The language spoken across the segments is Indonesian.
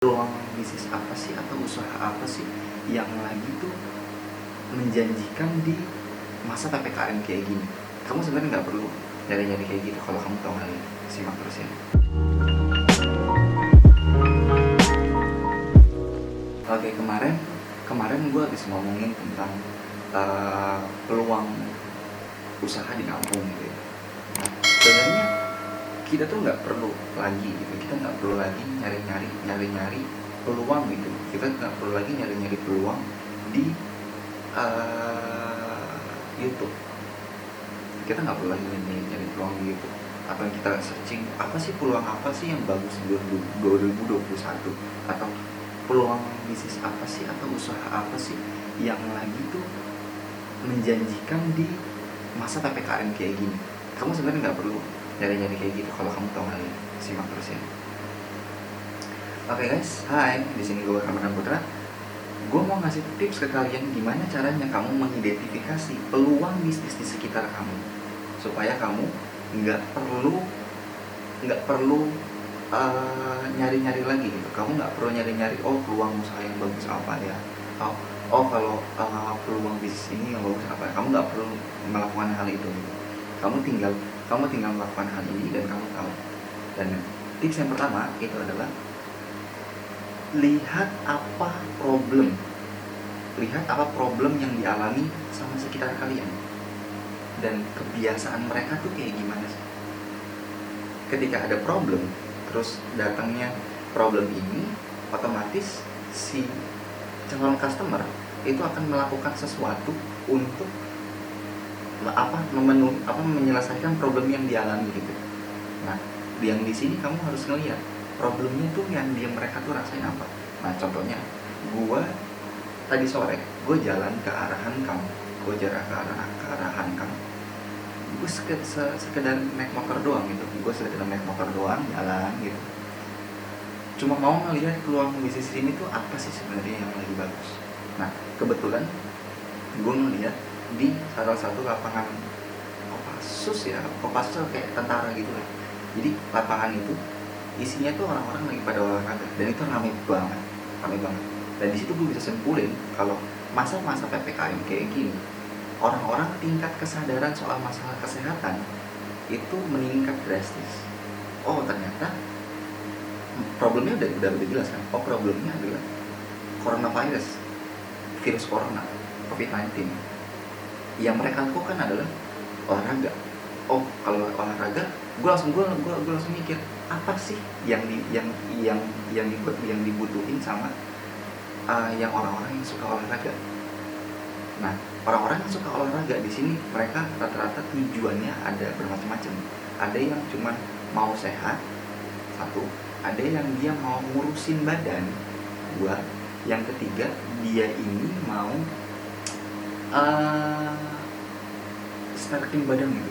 Peluang bisnis apa sih atau usaha apa sih yang lagi tuh menjanjikan di masa PPKM kayak gini? Kamu sebenarnya nggak perlu nyari-nyari kayak gitu kalau kamu tahu hal ini. Simak terus ya. Oke, kemarin gue habis ngomongin tentang peluang usaha di kampung gitu ya. Nah, sebenarnya kita tuh nggak perlu lagi gitu, kita nggak perlu lagi nyari-nyari peluang gitu. Kita nggak perlu lagi nyari-nyari peluang di YouTube. Kita nggak perlu lagi nyari peluang di YouTube. Atau kita searching apa sih peluang apa sih yang bagus di 2021, atau peluang bisnis apa sih atau usaha apa sih yang lagi tuh menjanjikan di masa PPKM kayak gini. Kamu sebenarnya nggak perlu nyari-nyari kayak gitu kalau kamu tahu hal ini. Simak terus ya. Oke guys, hai, di sini gue Ramadan Putra. Gue mau ngasih tips ke kalian gimana caranya kamu mengidentifikasi peluang bisnis di sekitar kamu, supaya kamu nggak perlu nyari-nyari lagi gitu. Kamu nggak perlu nyari-nyari peluang usaha yang bagus apa ya, kalau peluang bisnis ini yang bagus apa. Kamu nggak perlu melakukan hal itu gitu. Kamu tinggal melakukan hal ini dan kamu tahu. Dan tips yang pertama itu adalah lihat apa problem yang dialami sama sekitar kalian dan kebiasaan mereka tuh kayak gimana sih. Ketika ada problem, terus datangnya problem ini, otomatis si calon customer itu akan melakukan sesuatu untuk menyelesaikan problem yang dialami gitu. Nah, yang di sini kamu harus ngelihat problemnya tuh yang mereka tuh rasain apa. Nah, contohnya gue tadi sore gue jalan ke arahan kamu, gue sekedar naik motor doang gitu, jalan gitu, cuma mau ngelihat peluang bisnis ini tuh apa sih sebenarnya yang lagi bagus. Nah, kebetulan gue ngelihat di salah satu lapangan Kopassus kayak tentara gitu lah. Jadi lapangan itu isinya tuh orang-orang lagi pada olahraga dan itu ramai banget. Dan di situ gue bisa simpulin kalau masa-masa PPKM kayak gini, orang-orang tingkat kesadaran soal masalah kesehatan itu meningkat drastis. Oh, ternyata problemnya udah jelas kan. Oh, problemnya adalah coronavirus, virus corona, COVID-19. Yang mereka lakukan adalah olahraga. Oh, kalau olahraga, gue langsung mikir apa sih yang dibutuhin sama yang orang-orang yang suka olahraga. Nah, orang-orang yang suka olahraga di sini mereka rata-rata tujuannya ada bermacam-macam. Ada yang cuma mau sehat, satu. Ada yang dia mau ngurusin badan, dua. Yang ketiga, dia ini mau starting badan gitu,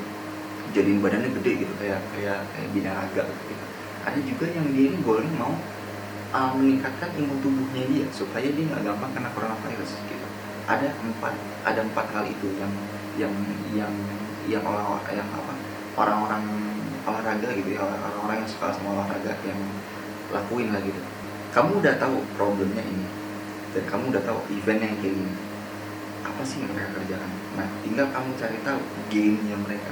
jadiin badannya gede gitu, kayak binaraga gitu. Ada juga yang dia ini goalnya mau meningkatkan imun tubuhnya dia supaya dia nggak gampang kena coronavirus gitu. Ada empat hal itu yang orang-orang olahraga gitu ya, orang-orang yang suka sama olahraga yang lakuin lah gitu. Kamu udah tahu problemnya ini dan kamu udah tahu eventnya yang kayak gini, apa sih yang mereka kerjakan. Nah, tinggal kamu cari tahu game-nya mereka.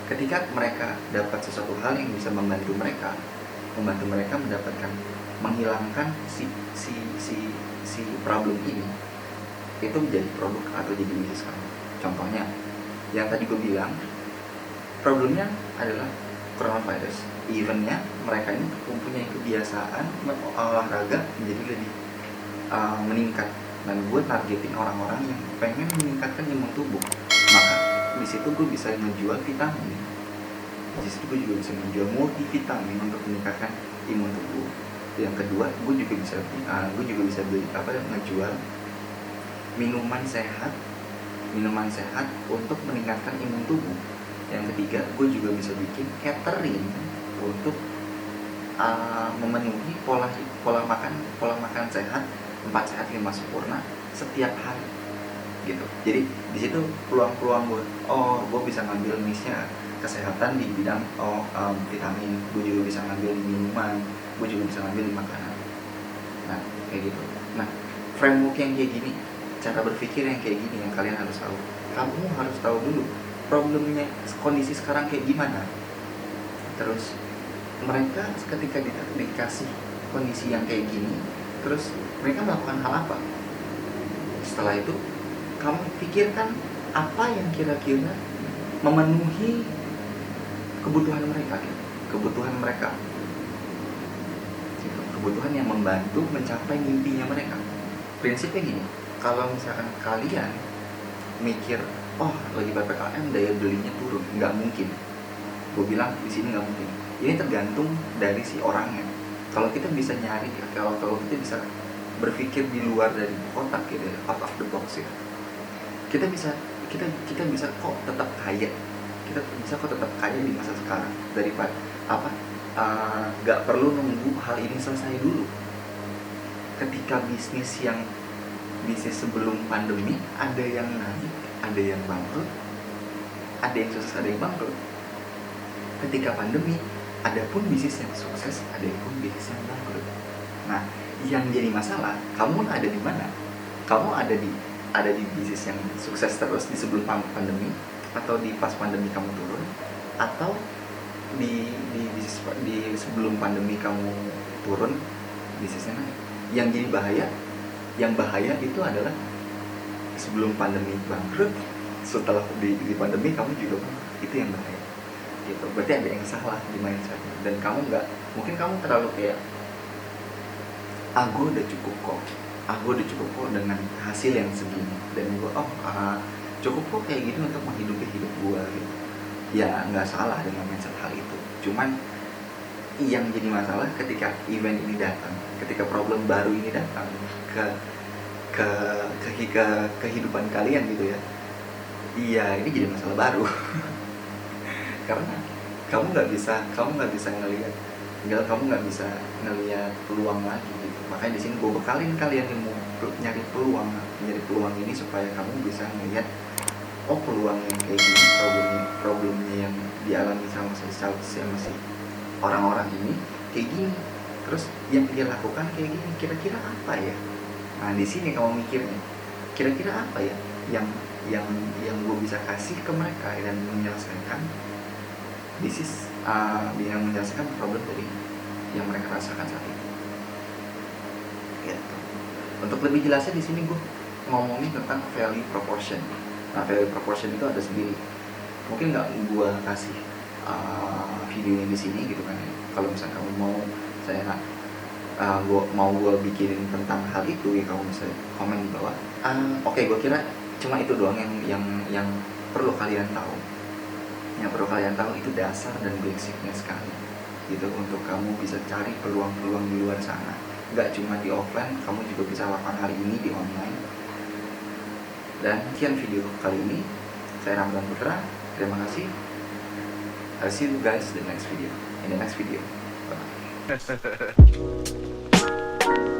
Ketika mereka dapat sesuatu hal yang bisa membantu mereka menghilangkan si problem ini, itu menjadi produk atau jadi bisnis kamu. Contohnya yang tadi gue bilang, problemnya adalah coronavirus. Eventnya mereka ini mempunyai kebiasaan olahraga menjadi lebih meningkat, dan gue targetin orang-orang yang pengen meningkatkan imun tubuh. Maka di situ gue bisa menjual vitamin, di situ gue juga bisa menjual multivitamin untuk meningkatkan imun tubuh. Yang kedua, gue juga bisa ngejual minuman sehat untuk meningkatkan imun tubuh. Yang ketiga, gue juga bisa bikin catering untuk memenuhi pola makan sehat, 4 sehat 5 sempurna setiap hari gitu. Jadi di situ peluang gue. Gue bisa ngambil niche-nya kesehatan di bidang vitamin. Gue juga bisa ngambil di minuman, gue juga bisa ngambil di makanan. kayak gitu. Nah, framework yang kayak gini, cara berpikir yang kayak gini yang kalian harus tahu. Kamu harus tahu dulu problemnya, kondisi sekarang kayak gimana. Terus mereka ketika dikasih kondisi yang kayak gini, terus mereka melakukan hal apa? Setelah itu kamu pikirkan apa yang kira-kira memenuhi kebutuhan mereka, kebutuhan mereka, kebutuhan yang membantu mencapai mimpinya mereka. Prinsipnya gini, kalau misalkan kalian mikir, oh lagi PPKM daya belinya turun, nggak mungkin. Gue bilang di sini nggak mungkin. Ini tergantung dari si orangnya. Kalau kita bisa nyari, kalau kita bisa berpikir di luar dari kotak gitu, out of the box ya, kita bisa kok tetap kaya. Kita bisa kok tetap kaya di masa sekarang daripada apa? Nggak perlu nunggu hal ini selesai dulu. Ketika bisnis sebelum pandemi ada yang naik, ada yang bangkrut, ada yang sukses, ada yang bangkrut. Ketika pandemi, ada pun bisnis yang sukses, ada pun bisnis yang bangkrut. Nah, yang jadi masalah, kamu ada di mana? Kamu ada di bisnis yang sukses terus di sebelum pandemi, atau di pas pandemi kamu turun, atau di sebelum pandemi kamu turun bisnisnya naik. Yang jadi bahaya itu adalah sebelum pandemi bangkrut, setelah di pandemi kamu juga bangkrut. Itu yang bahaya gitu. Berarti ada yang salah di mindsetnya, dan kamu mungkin kamu terlalu kayak, gue udah cukup kok dengan hasil yang segini, dan gue cukup kok kayak gini untuk menghidupi hidup gue gitu. Ya nggak salah dengan mindset hal itu, cuman yang jadi masalah ketika event ini datang, ketika problem baru ini datang ke kehidupan kalian gitu ya. Iya, ini jadi masalah baru. Karena kamu nggak bisa ngelihat, kamu nggak bisa ngelihat peluang lagi gitu. Makanya di sini gue bekalin kalian yang mau nyari peluang ini supaya kamu bisa ngelihat, oh peluang yang kayak gini, problemnya yang dialami sama si orang-orang ini kayak gini, terus yang dia lakukan kayak gini, kira-kira apa ya? Nah di sini kamu mikirnya, kira-kira apa ya yang gue bisa kasih ke mereka dan menyelesaikan yang menyelesaikan problem dari yang mereka rasakan saat ini. Gitu. Untuk lebih jelasnya di sini gue ngomongin tentang value proportion. Nah, value proportion itu ada sendiri. Mungkin nggak gue kasih videonya di sini gitu kan. Kalau misalnya kamu mau gue bikinin tentang hal itu, ya kamu bisa komen di bawah. Oke, gue kira cuma itu doang yang perlu kalian tahu. Yang perlu kalian tahu itu dasar dan basicnya sekali gitu, untuk kamu bisa cari peluang-peluang di luar sana. Nggak cuma di offline, kamu juga bisa lakukan hari ini di online. Dan sekian video kali ini, saya Ramdan Putra, terima kasih. I'll see you guys in the next video. Bye.